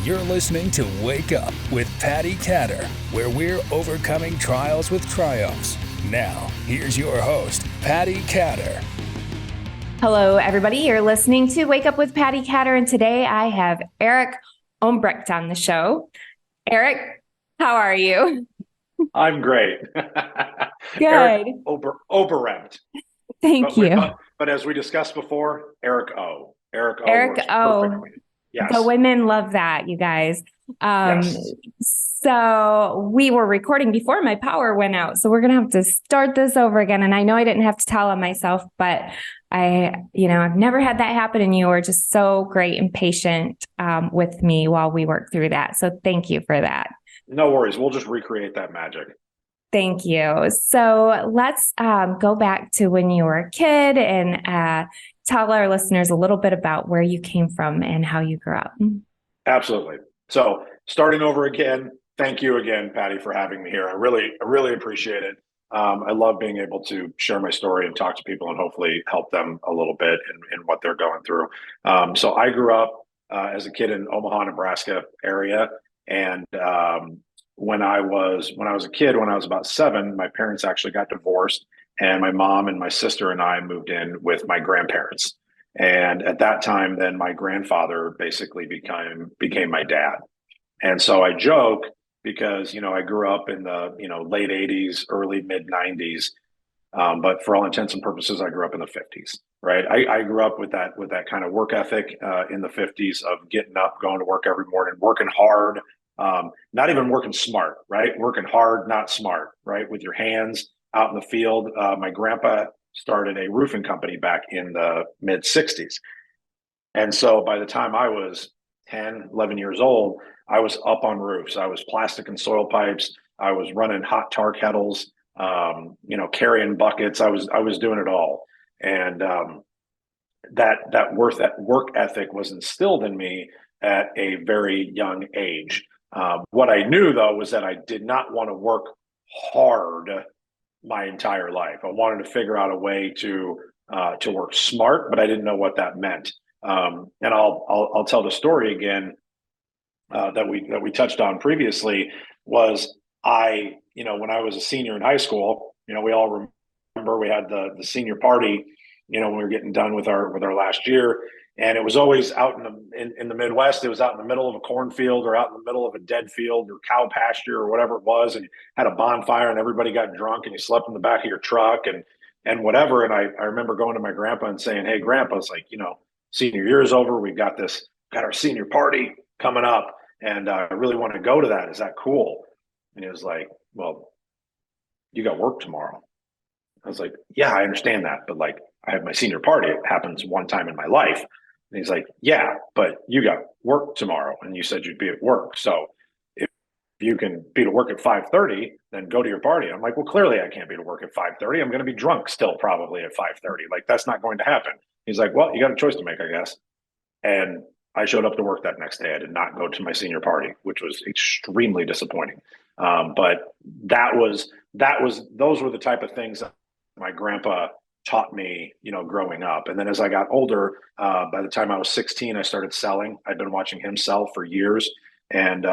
You're listening to Wake Up with Patti Katter, where we're overcoming trials with triumphs. Now, here's your host, Patti Katter. Hello, everybody. You're listening to Wake Up with Patti Katter, and today I have Eric Oberembt on the show. Eric, how are you? I'm great. Good. Eric Oberembt. Thank you. But as we discussed before, Eric O. Eric O. Perfectly. Yes. The women love that, you guys. Yes. So we were recording before my power went out. So we're going to have to start this over again. And I know I didn't have to tell on myself, but I've never had that happen. And you were just so great and patient with me while we worked through that. So thank you for that. No worries. We'll just recreate that magic. Thank you. So let's go back to when you were a kid and tell our listeners a little bit about where you came from and how you grew up. Absolutely. So starting over again, thank you again, Patti, for having me here. I really appreciate it. I love being able to share my story and talk to people and hopefully help them a little bit in what they're going through. So I grew up as a kid in Omaha, Nebraska area. And when I was a kid, when I was about 7, my parents actually got divorced, and my mom and my sister and I moved in with my grandparents. And at that time, then my grandfather basically became my dad. And so I joke because, I grew up in the, late 80s, early mid 90s. But for all intents and purposes, I grew up in the 50s, right? I grew up with that kind of work ethic in the 50s of getting up, going to work every morning, working hard, not even working smart, right? Working hard, not smart, right? With your hands out in the field. My grandpa started a roofing company back in the mid 60s. And so by the time I was 10, 11 years old, I was up on roofs. I was plastic and soil pipes. I was running hot tar kettles, carrying buckets. I was doing it all. And that work ethic was instilled in me at a very young age. What I knew, though, was that I did not want to work hard my entire life. I wanted to figure out a way to work smart, but I didn't know what that meant. And I'll tell the story again that we touched on previously. Was when I was a senior in high school, we all remember we had the senior party, when we were getting done with our last year. And it was always out in the Midwest. It was out in the middle of a cornfield or out in the middle of a dead field or cow pasture or whatever it was. And you had a bonfire and everybody got drunk and you slept in the back of your truck and whatever. And I remember going to my grandpa and saying, "Hey, Grandpa, it's like, senior year is over. We've got our senior party coming up. And I really want to go to that. Is that cool?" And he was like, "Well, you got work tomorrow." I was like, "Yeah, I understand that. But I have my senior party. It happens one time in my life." And he's like, "Yeah, but you got work tomorrow, and you said you'd be at work. So if you can be to work at 5:30, then go to your party." I'm like, "Well, clearly I can't be to work at 5:30. I'm going to be drunk still probably at 5:30. That's not going to happen." He's like, "Well, you got a choice to make, I guess." And I showed up to work that next day. I did not go to my senior party, which was extremely disappointing. But those were the type of things that my grandpa taught me, growing up. And then as I got older, by the time I was 16, I started selling. I'd been watching him sell for years. And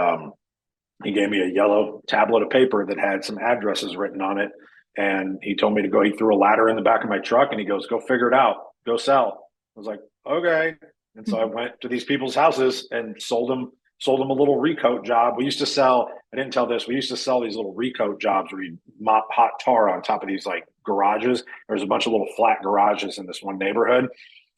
he gave me a yellow tablet of paper that had some addresses written on it. And he told me to go, he threw a ladder in the back of my truck and he goes, "Go figure it out, go sell." I was like, "Okay." And so I went to these people's houses and sold them a little recoat job. We used to sell, I didn't tell this, we used to sell these little recoat jobs where you mop hot tar on top of these garages. There was a bunch of little flat garages in this one neighborhood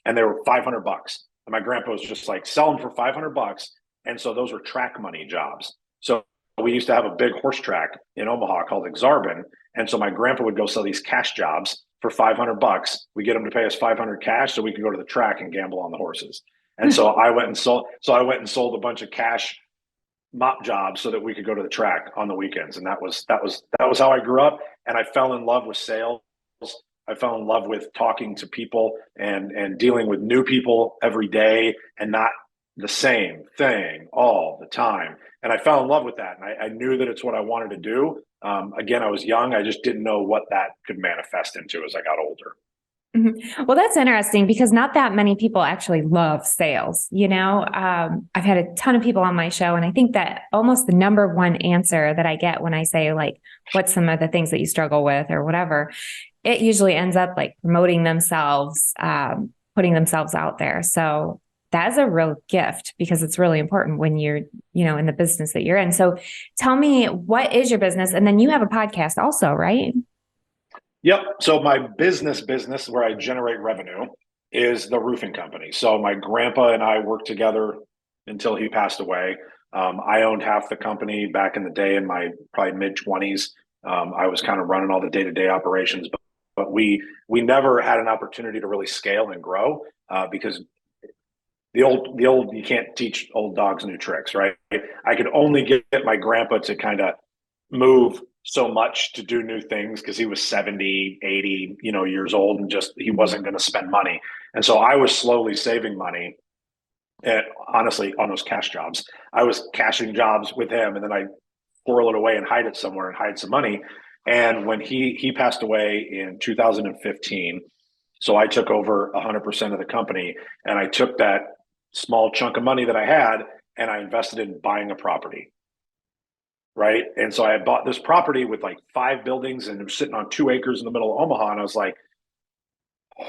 and they were $500. And my grandpa was just selling for $500. And so those were track money jobs. So we used to have a big horse track in Omaha called Exarban. And so my grandpa would go sell these cash jobs for $500. We get them to pay us $500 cash so we could go to the track and gamble on the horses. And so I went and sold a bunch of cash mop jobs so that we could go to the track on the weekends. And that was how I grew up. And I fell in love with sales. I fell in love with talking to people and dealing with new people every day and not the same thing all the time. And I fell in love with that. And I knew that it's what I wanted to do. Again, I was young. I just didn't know what that could manifest into as I got older. Mhm. Well, that's interesting because not that many people actually love sales. I've had a ton of people on my show, and I think that almost the number one answer that I get when I say, like, what's some of the things that you struggle with or whatever, it usually ends up like promoting themselves, putting themselves out there. So that is a real gift because it's really important when you're, in the business that you're in. So tell me, what is your business? And then you have a podcast also, right? Yep. So my business where I generate revenue is the roofing company. So my grandpa and I worked together until he passed away. I owned half the company back in the day in my probably mid-20s. I was kind of running all the day-to-day operations, but we never had an opportunity to really scale and grow because the old you can't teach old dogs new tricks, right? I could only get my grandpa to kind of move so much to do new things because he was 70, 80, years old, and just he wasn't going to spend money. And so I was slowly saving money, and honestly on those cash jobs. I was cashing jobs with him, and then I squirrel it away and hide it somewhere and hide some money. And when he passed away in 2015, so I took over 100% of the company, and I took that small chunk of money that I had and I invested in buying a property. Right. And so I had bought this property with like 5 buildings, and it was sitting on 2 acres in the middle of Omaha. And I was like,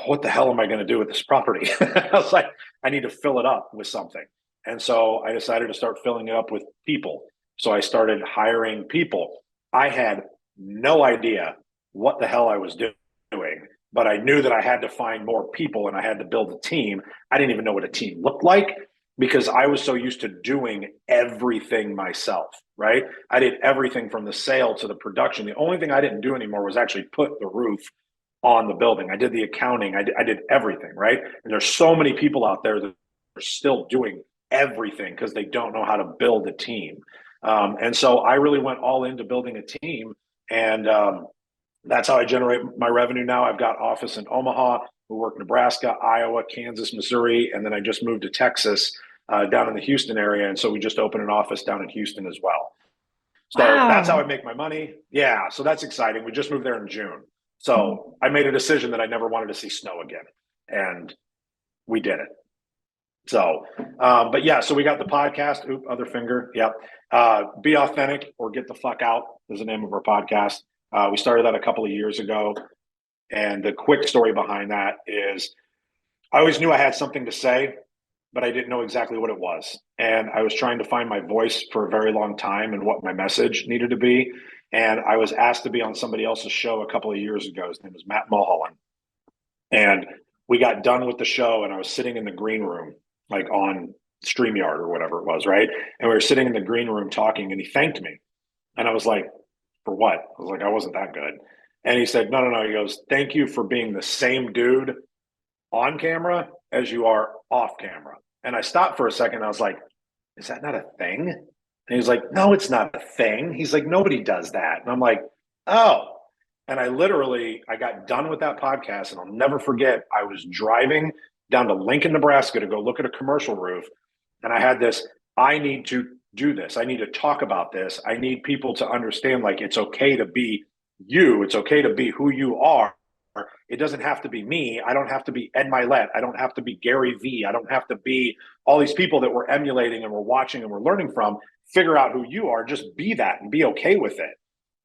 what the hell am I going to do with this property? I was like, I need to fill it up with something. And so I decided to start filling it up with people. So I started hiring people. I had no idea what the hell I was doing, but I knew that I had to find more people and I had to build a team. I didn't even know what a team looked like because I was so used to doing everything myself, right? I did everything from the sale to the production. The only thing I didn't do anymore was actually put the roof on the building. I did the accounting. I did everything, right? And there's so many people out there that are still doing everything because they don't know how to build a team. And so I really went all into building a team, and that's how I generate my revenue now. I've got office in Omaha. We work Nebraska, Iowa, Kansas, Missouri, and then I just moved to Texas down in the Houston area. And so we just opened an office down in Houston as well. So that's how I make my money. Yeah, so that's exciting. We just moved there in June. So I made a decision that I never wanted to see snow again, and we did it. So, but yeah, so we got the podcast. Oop, other finger. Yep. Be Authentic or Get the Fuck Out is the name of our podcast. We started that a couple of years ago. And the quick story behind that is I always knew I had something to say, but I didn't know exactly what it was. And I was trying to find my voice for a very long time and what my message needed to be. And I was asked to be on somebody else's show a couple of years ago. His name was Matt Mulholland. And we got done with the show, and I was sitting in the green room, like on StreamYard or whatever it was, right? And we were sitting in the green room talking, and he thanked me. And I was like, for what? I was like, I wasn't that good. And he said, no. He goes, thank you for being the same dude on camera as you are off camera. And I stopped for a second. I was like, is that not a thing? And he's like, no, it's not a thing. He's like, nobody does that. And I'm like, oh. And I got done with that podcast, and I'll never forget, I was driving down to Lincoln, Nebraska to go look at a commercial roof. And I had this, I need to do this. I need to talk about this. I need people to understand, like, it's okay to be you. It's okay to be who you are. It doesn't have to be me. I don't have to be Ed Milet. I don't have to be Gary Vee. I don't have to be all these people that we're emulating and we're watching and we're learning from. Figure out who you are. Just be that and be okay with it.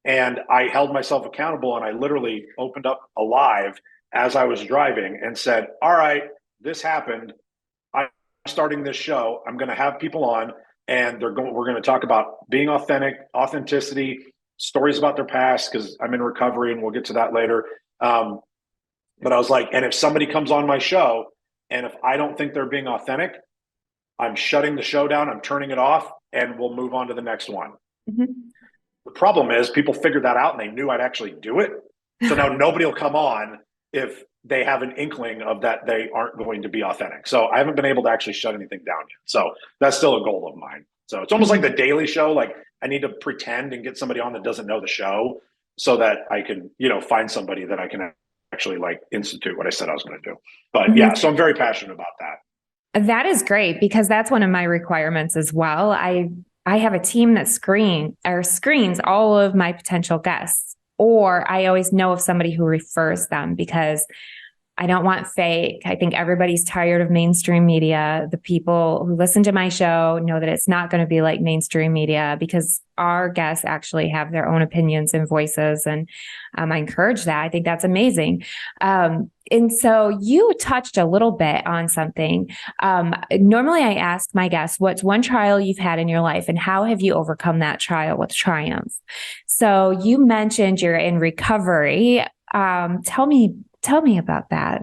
And I held myself accountable, and I literally opened up a live as I was driving and said, all right, this happened. I'm starting this show. I'm going to have people on, and we're going to talk about being authentic, authenticity, stories about their past, because I'm in recovery, and we'll get to that later. But I was like, and if somebody comes on my show, and if I don't think they're being authentic, I'm shutting the show down, I'm turning it off, and we'll move on to the next one. Mm-hmm. The problem is people figured that out, and they knew I'd actually do it. So now nobody will come on if they have an inkling of that they aren't going to be authentic. So I haven't been able to actually shut anything down yet. So that's still a goal of mine. So it's almost like the Daily Show. Like, I need to pretend and get somebody on that doesn't know the show so that I can, find somebody that I can actually like institute what I said I was going to do. But yeah, so I'm very passionate about that. That is great, because that's one of my requirements as well. I have a team that screens all of my potential guests, or I always know of somebody who refers them, because I don't want fake. I think everybody's tired of mainstream media. The people who listen to my show know that it's not going to be like mainstream media, because our guests actually have their own opinions and voices. And I encourage that. I think that's amazing. And so you touched a little bit on something. Normally I ask my guests, what's one trial you've had in your life and how have you overcome that trial with triumph? So you mentioned you're in recovery. Tell me about that.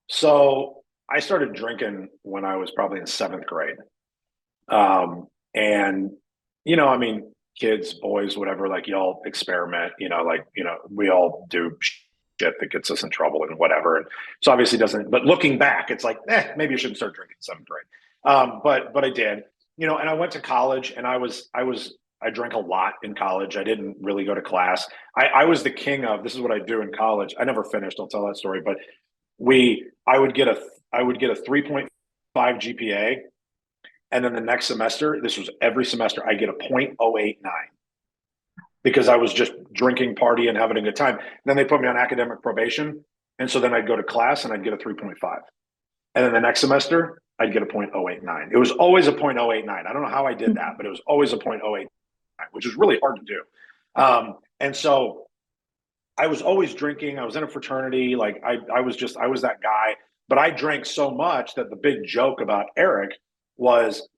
So I started drinking when I was probably in seventh grade. And, I mean, kids, boys, whatever, like y'all experiment, we all do shit that gets us in trouble and whatever. And so obviously but looking back, it's like, maybe you shouldn't start drinking in seventh grade. But I did, and I went to college and I drank a lot in college. I didn't really go to class. I was the king of, this is what I do in college. I never finished. I'll tell that story, but I would get a 3.5 GPA. And then the next semester, this was every semester, I get a 0.089 because I was just drinking, partying, having a good time. Then they put me on academic probation. And so then I'd go to class and I'd get a 3.5. And then the next semester, I'd get a 0.089. It was always a 0.089. I don't know how I did that, but it was always a 0.089, which is really hard to do. And so I was always drinking. I was in a fraternity. Like I was that guy, but I drank so much that the big joke about Eric was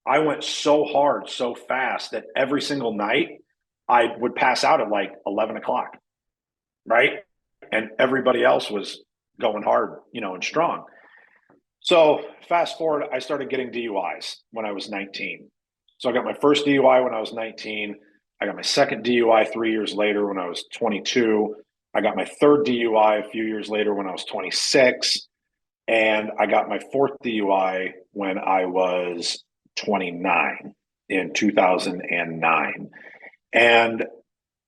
I went so hard, so fast that every single night I would pass out at like 11 o'clock. Right. And everybody else was going hard, and strong. So fast forward, I started getting DUIs when I was 19. So I got my first DUI when I was 19. I got my second DUI 3 years later when I was 22. I got my third DUI a few years later when I was 26. And I got my fourth DUI when I was 29 in 2009. And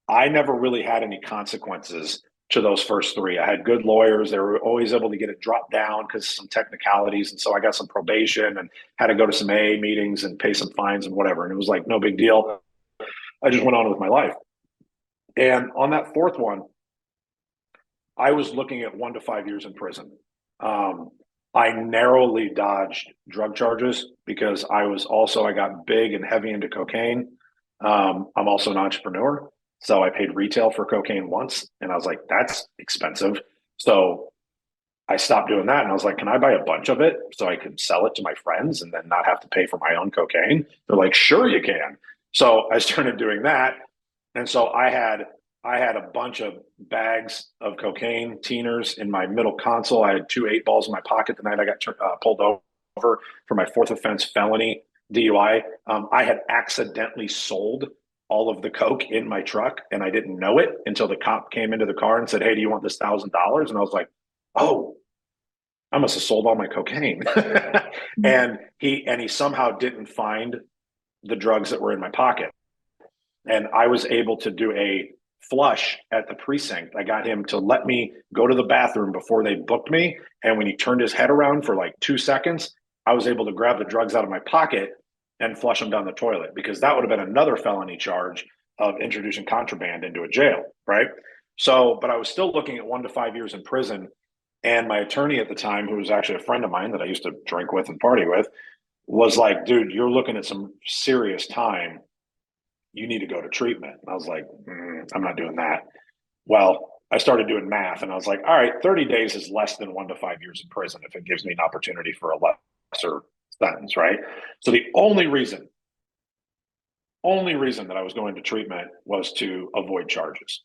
I never really had any consequences to those first three. I had good lawyers. They were always able to get it dropped down because of some technicalities. And so I got some probation and had to go to some AA meetings and pay some fines and whatever. And it was like, no big deal. I just went on with my life. And on that fourth one, I was looking at 1 to 5 years in prison. I narrowly dodged drug charges because I got big and heavy into cocaine. I'm also an entrepreneur. So I paid retail for cocaine once and I was like, that's expensive. So I stopped doing that and I was like, can I buy a bunch of it so I could sell it to my friends and then not have to pay for my own cocaine? They're like, sure you can. So I started doing that. And so I had a bunch of bags of cocaine teeners in my middle console. I had 2 8-balls in my pocket the night I got pulled over for my fourth offense felony DUI. I had accidentally sold all of the coke in my truck and I didn't know it until the cop came into the car and said, hey, do you want this $1,000? And I was like, oh, I must have sold all my cocaine. And he somehow didn't find the drugs that were in my pocket. And I was able to do a flush at the precinct. I got him to let me go to the bathroom before they booked me. And when he turned his head around for like 2 seconds, I was able to grab the drugs out of my pocket and flush them down the toilet, because that would have been another felony charge of introducing contraband into a jail, right? So, but I was still looking at 1 to 5 years in prison. And my attorney at the time, who was actually a friend of mine that I used to drink with and party with, was like, dude, you're looking at some serious time. You need to go to treatment. And I was like, I'm not doing that. Well, I started doing math and I was like, all right, 30 days is less than 1 to 5 years in prison if it gives me an opportunity for a lesser sentence, right? So the only reason that I was going to treatment was to avoid charges.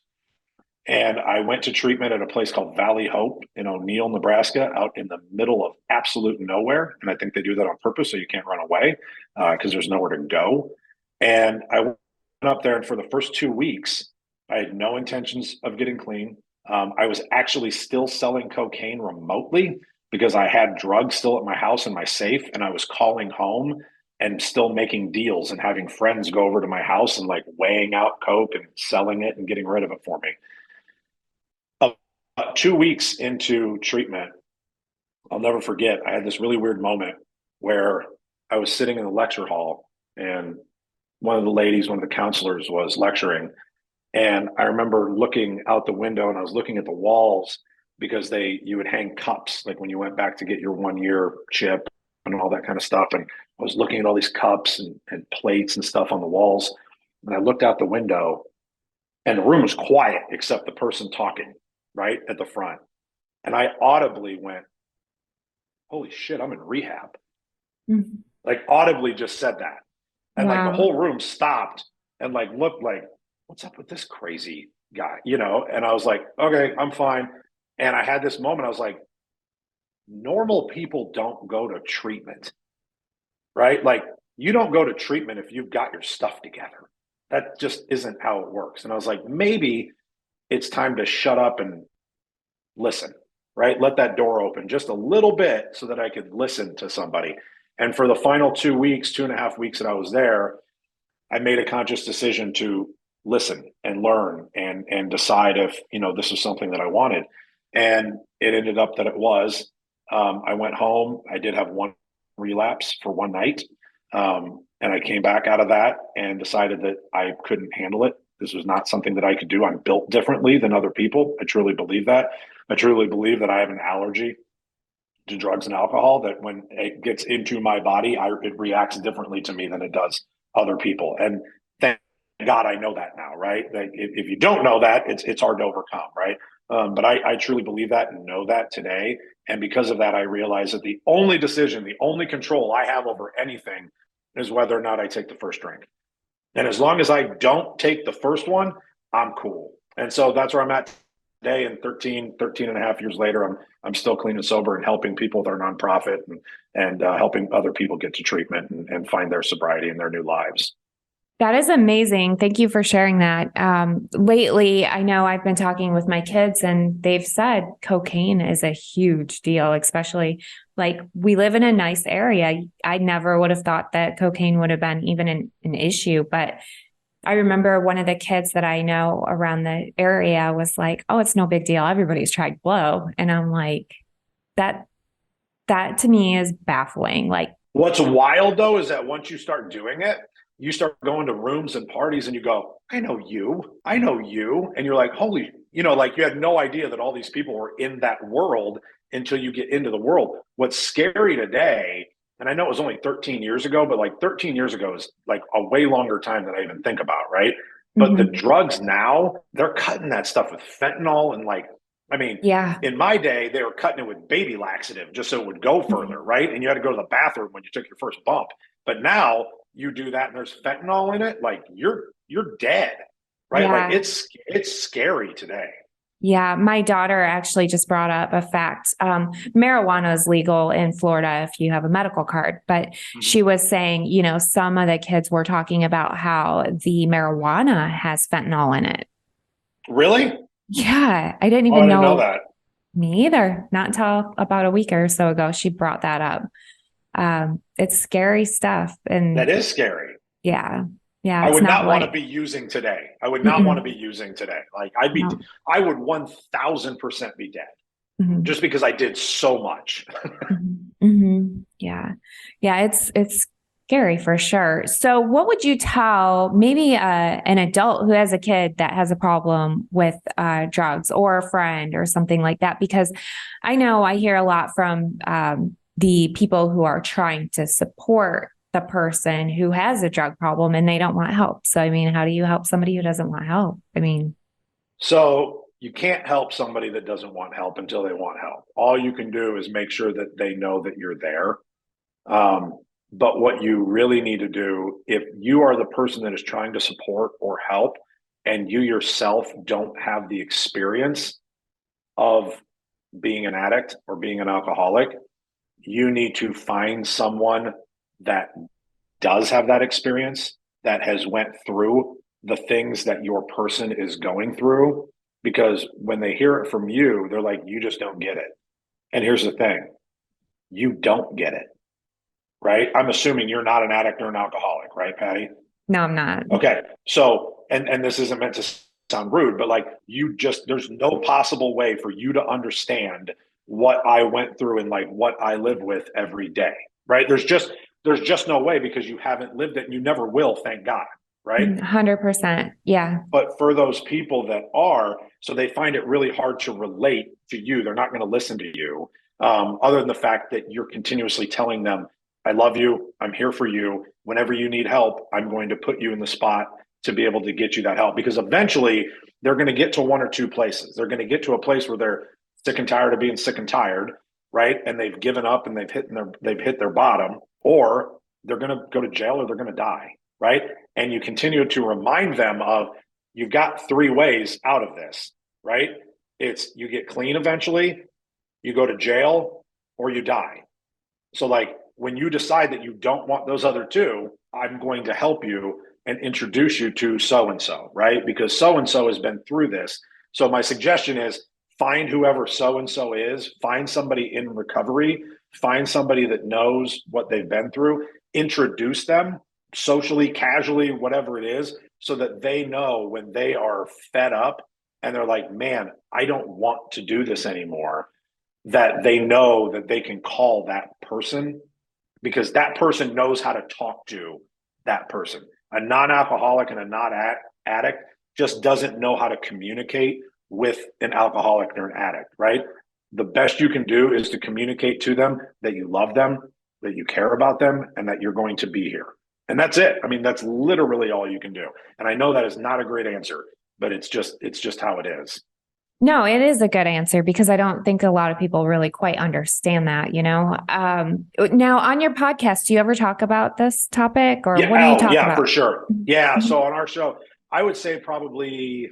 And I went to treatment at a place called Valley Hope in O'Neill, Nebraska, out in the middle of absolute nowhere. And I think they do that on purpose so you can't run away because there's nowhere to go. And I went up there, and for the first 2 weeks, I had no intentions of getting clean. I was actually still selling cocaine remotely because I had drugs still at my house in my safe, and I was calling home and still making deals and having friends go over to my house and like weighing out coke and selling it and getting rid of it for me. 2 weeks into treatment, I'll never forget, I had this really weird moment where I was sitting in the lecture hall and one of the counselors was lecturing. And I remember looking out the window and I was looking at the walls because you would hang cups, like when you went back to get your 1 year chip and all that kind of stuff. And I was looking at all these cups and plates and stuff on the walls. And I looked out the window and the room was quiet except the person talking right at the front. And I audibly went, holy shit, I'm in rehab. Mm-hmm. Like audibly just said that. And Wow. like the whole room stopped and like looked like, what's up with this crazy guy? And I was like, okay, I'm fine. And I had this moment, I was like, normal people don't go to treatment, right? Like you don't go to treatment if you've got your stuff together. That just isn't how it works. And I was like, maybe it's time to shut up and listen, right? Let that door open just a little bit so that I could listen to somebody. And for the final 2 weeks, 2.5 weeks that I was there, I made a conscious decision to listen and learn and decide if, this was something that I wanted. And it ended up that it was. I went home. I did have one relapse for one night. And I came back out of that and decided that I couldn't handle it. This was not something that I could do. I'm built differently than other people. I truly believe that. I truly believe that I have an allergy to drugs and alcohol, that when it gets into my body, it reacts differently to me than it does other people. And thank God I know that now, right? Like if you don't know that, it's hard to overcome, right? But I truly believe that and know that today. And because of that, I realize that the only decision, the only control I have over anything is whether or not I take the first drink. And as long as I don't take the first one, I'm cool. And so that's where I'm at today. And 13 and a half years later, I'm still clean and sober and helping people with our nonprofit and helping other people get to treatment and find their sobriety in their new lives. That is amazing. Thank you for sharing that. Lately, I know I've been talking with my kids and they've said cocaine is a huge deal, especially like we live in a nice area. I never would have thought that cocaine would have been even an issue, but I remember one of the kids that I know around the area was like, oh, it's no big deal. Everybody's tried blow. And I'm like, that to me is baffling. Like, what's wild though, is that once you start doing it, you start going to rooms and parties and you go, I know you. And you're like, holy, like you had no idea that all these people were in that world until you get into the world. What's scary today, and I know it was only 13 years ago, but like 13 years ago is like a way longer time than I even think about, right? But the drugs now, they're cutting that stuff with fentanyl and like, in my day, they were cutting it with baby laxative just so it would go further, right? And you had to go to the bathroom when you took your first bump. But now you do that and there's fentanyl in it, like you're dead, right? Yeah. Like it's scary today. Yeah, my daughter actually just brought up a fact. Marijuana is legal in Florida if you have a medical card, but she was saying, some of the kids were talking about how the marijuana has fentanyl in it. Really? Yeah, I didn't even know that. Me either. Not until about a week or so ago, she brought that up. It's scary stuff. And that is scary. Yeah. Yeah. I would not want to be using today. I would not want to be using today. Like I would 1000% be dead just because I did so much. Yeah. Yeah. It's scary for sure. So what would you tell maybe an adult who has a kid that has a problem with drugs, or a friend or something like that? Because I know I hear a lot from the people who are trying to support the person who has a drug problem and they don't want help. So, how do you help somebody who doesn't want help? So you can't help somebody that doesn't want help until they want help. All you can do is make sure that they know that you're there. But what you really need to do, if you are the person that is trying to support or help, and you yourself don't have the experience of being an addict or being an alcoholic, you need to find someone that does have that experience, that has went through the things that your person is going through, because when they hear it from you, they're like, you just don't get it. And here's the thing, you don't get it, right? I'm assuming you're not an addict or an alcoholic, right, Patti? No, I'm not. Okay. So, and this isn't meant to sound rude, but like there's no possible way for you to understand what I went through and like what I live with every day, right? There's just no way, because you haven't lived it and you never will, thank God, right? 100%. Yeah. But for those people that are, So they find it really hard to relate to you. They're not going to listen to you, other than the fact that you're continuously telling them, I love you. I'm here for you. Whenever you need help, I'm going to put you in the spot to be able to get you that help. Because eventually they're going to get to one or two places. They're going to get to a place where they're sick and tired of being sick and tired, right? And they've given up and they've hit their bottom, or they're going to go to jail or they're going to die, right? And you continue to remind them of, you've got three ways out of this, right? It's you get clean eventually, you go to jail, or you die. So like when you decide that you don't want those other two, I'm going to help you and introduce you to so-and-so, right? Because so-and-so has been through this. So my suggestion is find whoever so-and-so is, find somebody in recovery, find somebody that knows what they've been through, introduce them socially, casually, whatever it is, so that they know when they are fed up and they're like, man, I don't want to do this anymore, that they know that they can call that person, because that person knows how to talk to that person. A non-alcoholic and a non-addict just doesn't know how to communicate with an alcoholic or an addict, right? The best you can do is to communicate to them that you love them, that you care about them, and that you're going to be here. And that's it. I mean, that's literally all you can do. And I know that is not a great answer, but it's just how it is. No, it is a good answer, because I don't think a lot of people really quite understand that, Now, on your podcast, do you ever talk about this topic, or what do you talk about? Yeah, for sure. Yeah. So on our show, I would say probably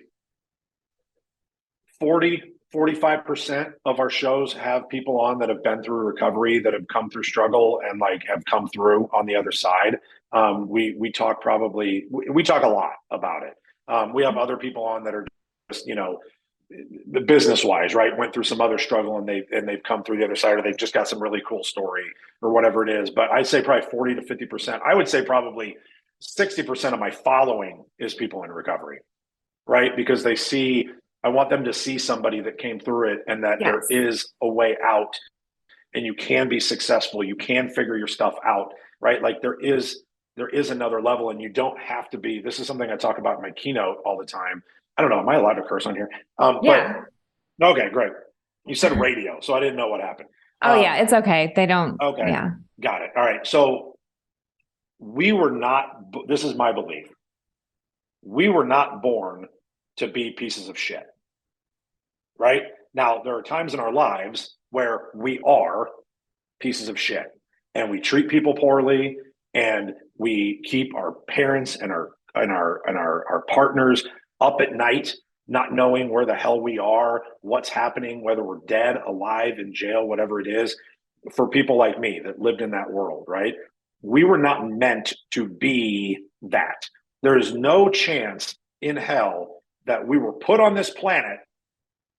45% of our shows have people on that have been through recovery, that have come through struggle and like have come through on the other side. We talk a lot about it. We have other people on that are just, business wise, right? Went through some other struggle and they've come through the other side, or they've just got some really cool story or whatever it is. But I'd say probably 40 to 50%. I would say probably 60% of my following is people in recovery, right? Because I want them to see somebody that came through it, and that there is a way out, and you can be successful. You can figure your stuff out, right? Like there is another level, and you don't have to be. This is something I talk about in my keynote all the time. I don't know. Am I allowed to curse on here? Yeah. But, okay, great. You said radio, so I didn't know what happened. Oh, yeah, it's okay. They don't. Okay. Yeah. Got it. All right. So this is my belief. We were not born to be pieces of shit, right? Now, there are times in our lives where we are pieces of shit, and we treat people poorly, and we keep our parents and our partners up at night, not knowing where the hell we are, what's happening, whether we're dead, alive, in jail, whatever it is. For people like me that lived in that world, right? We were not meant to be that. There is no chance in hell that we were put on this planet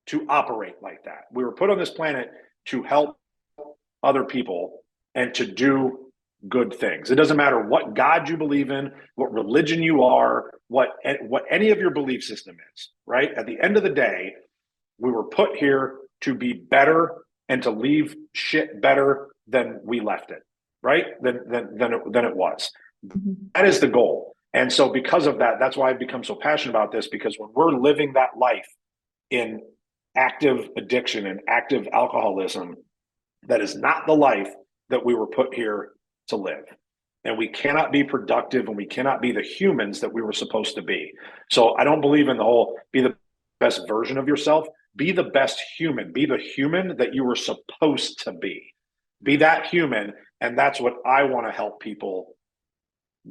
to operate like that. We were put on this planet to help other people and to do good things. It doesn't matter what God you believe in, what religion you are, what any of your belief system is, right? At the end of the day, we were put here to be better and to leave shit better than we left it, right? Than it was. Mm-hmm. That is the goal. And so because of that, that's why I've become so passionate about this, because when we're living that life in active addiction and active alcoholism, that is not the life that we were put here to live. And we cannot be productive, and we cannot be the humans that we were supposed to be. So I don't believe in the whole be the best version of yourself. Be the best human. Be the human that you were supposed to be. Be that human. And that's what I want to help people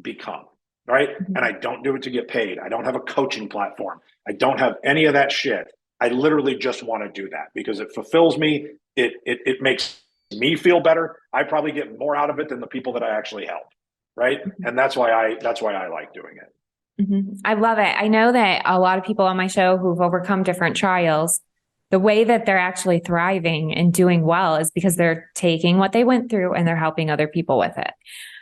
become, right? Mm-hmm. And I don't do it to get paid. I don't have a coaching platform. I don't have any of that shit. I literally just want to do that because it fulfills me. It makes me feel better. I probably get more out of it than the people that I actually help, right? Mm-hmm. And that's why I like doing it. Mm-hmm. I love it. I know that a lot of people on my show who've overcome different trials, the way that they're actually thriving and doing well is because they're taking what they went through and they're helping other people with it.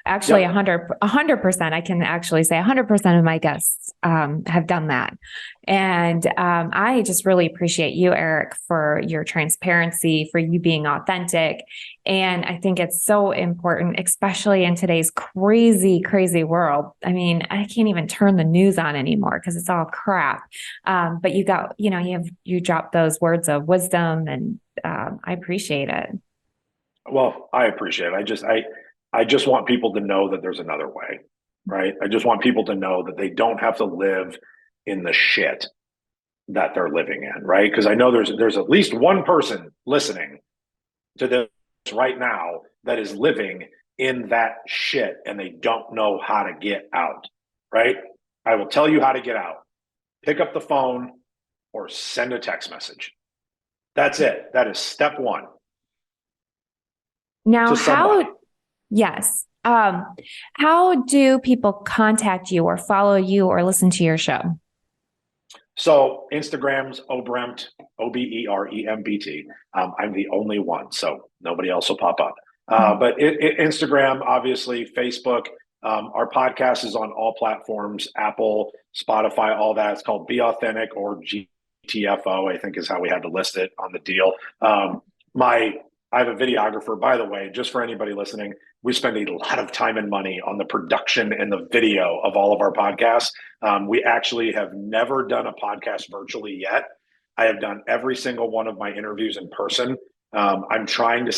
Actually, 100%. I can actually say 100% of my guests have done that. And I just really appreciate you, Eric, for your transparency, for you being authentic. And I think it's so important, especially in today's crazy, crazy world. I mean, I can't even turn the news on anymore because it's all crap. But you got, you dropped those words of wisdom, and I appreciate it. Well, I appreciate it. I just want people to know that there's another way, right? I just want people to know that they don't have to live in the shit that they're living in, right? Because I know there's at least one person listening to this right now that is living in that shit and they don't know how to get out, right? I will tell you how to get out. Pick up the phone or send a text message. That's it. That is step one. Now, how do people contact you or follow you or listen to your show? So Instagram's Oberembt, Oberembt. I'm the only one, so nobody else will pop up. But Instagram, obviously, Facebook. Our podcast is on all platforms, Apple, Spotify, all that. It's called Be Authentic, or GTFO, I think is how we had to list it on the deal. I have a videographer, by the way, just for anybody listening. We spend a lot of time and money on the production and the video of all of our podcasts. We actually have never done a podcast virtually yet. I have done every single one of my interviews in person. I'm trying to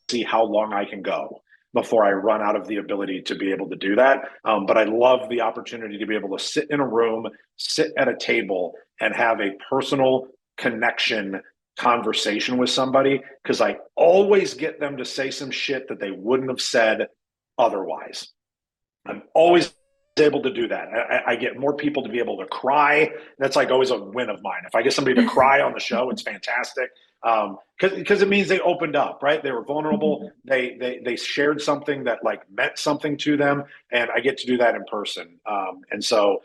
see how long I can go before I run out of the ability to be able to do that. But I love the opportunity to be able to sit in a room, sit at a table, and have a personal connection conversation with somebody, because I always get them to say some shit that they wouldn't have said otherwise. I'm always able to do that. I get more people to be able to cry. That's like always a win of mine. If I get somebody to cry on the show, it's fantastic. Because it means they opened up, right? They were vulnerable. They shared something that like meant something to them, and I get to do that in person. And so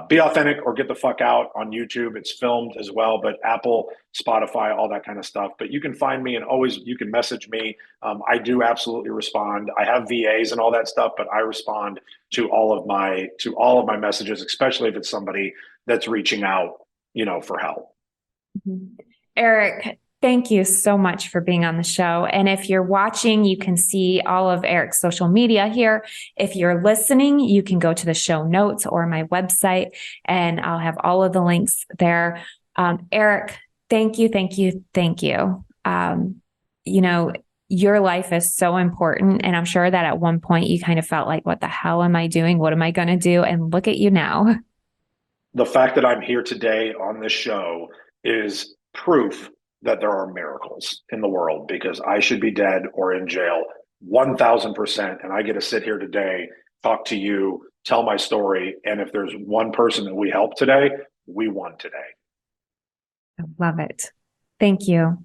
Be Authentic or Get the Fuck Out on YouTube. It's filmed as well, but Apple, Spotify, all that kind of stuff. But you can find me, and always you can message me. I do absolutely respond. I have VAs and all that stuff, but I respond to all of my messages, especially if it's somebody that's reaching out, for help. Eric, thank you so much for being on the show. And if you're watching, you can see all of Eric's social media here. If you're listening, you can go to the show notes or my website, and I'll have all of the links there. Eric, thank you. Your life is so important. And I'm sure that at one point you kind of felt like, what the hell am I doing? What am I going to do? And look at you now. The fact that I'm here today on this show is proof that there are miracles in the world, because I should be dead or in jail 1,000%. And I get to sit here today, talk to you, tell my story. And if there's one person that we help today, we won today. I love it. Thank you.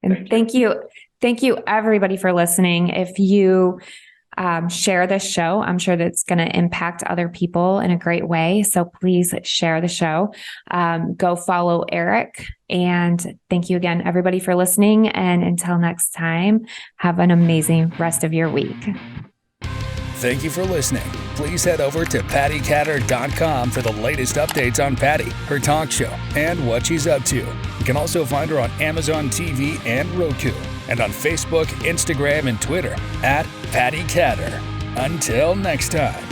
And thank you everybody for listening. If you share this show, I'm sure that's going to impact other people in a great way. So please share the show. Go follow Eric. And thank you again, everybody, for listening. And until next time, have an amazing rest of your week. Thank you for listening. Please head over to PattiKatter.com for the latest updates on Patti, her talk show, and what she's up to. You can also find her on Amazon TV and Roku, and on Facebook, Instagram, and Twitter at Patti Katter. Until next time.